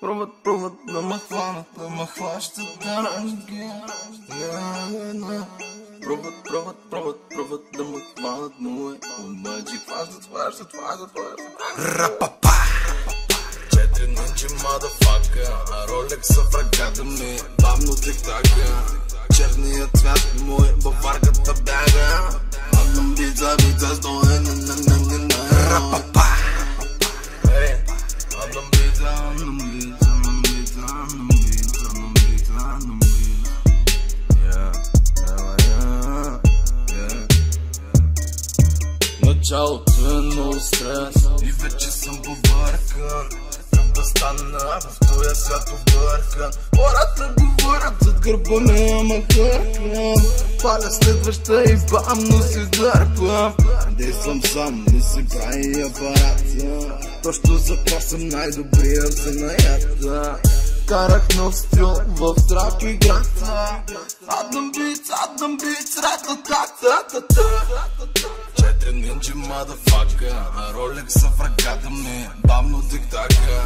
Пробват да ме хванат, да ме хващат на ранги. Пробват да ме хванат, но обаче хващат. Рапапа! 4 нинджи мадафака, а Ролекса в ръката ми, бавно тик-така. Черният цвят мой във варката бяга. Адам бица стоя на рапапа! Адам бица. Началото е много стрес и вече съм повъркан. Как да стана в този свят объркан? Хората говорят зад гърба ми, ама хъркам. Паля следваща и бамно си дърпам. Действам сам, не си прави апарат. Точно за това съм най-добрия в занаята. Карах нов стил в трак играта. Адам биц, рататататата. 4 нинджи мадафака, а Ролекса в ръката ми, бавно тик-така.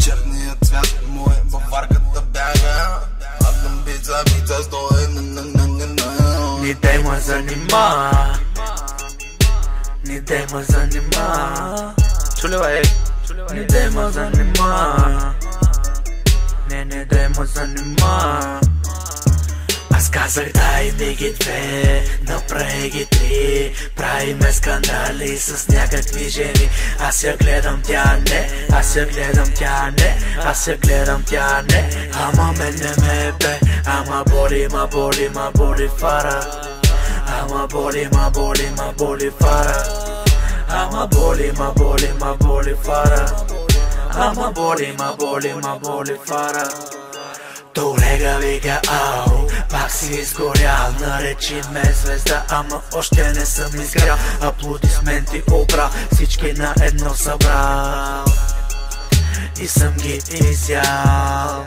Черният цвят мой във варката бяга. Адам бица стоя на. Ни дай ме занима, ни дай ме занима. Чули бе, ни дай ме занима. Не дай ме занима. Аз казах дай ми ги две, направи ги три. Правиме скандали с някакви жени. Аз я гледам, тя не. Аз я гледам, тя не. Аз я гледам, тя не. Ама мен не ме бе. Ама боли фара. Ама боли фара. Ама боли фара. Ама боли фара. Колега вика ау, пак си изгорял. Наречи ме звезда, ама още не съм изгрял. Аплодисменти обрал, всички на едно събрал и съм ги изял.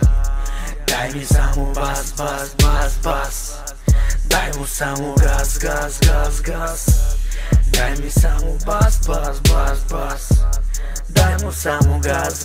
Дай ми само бас. Дай му само газ. Дай ми само бас. Дай му само газ.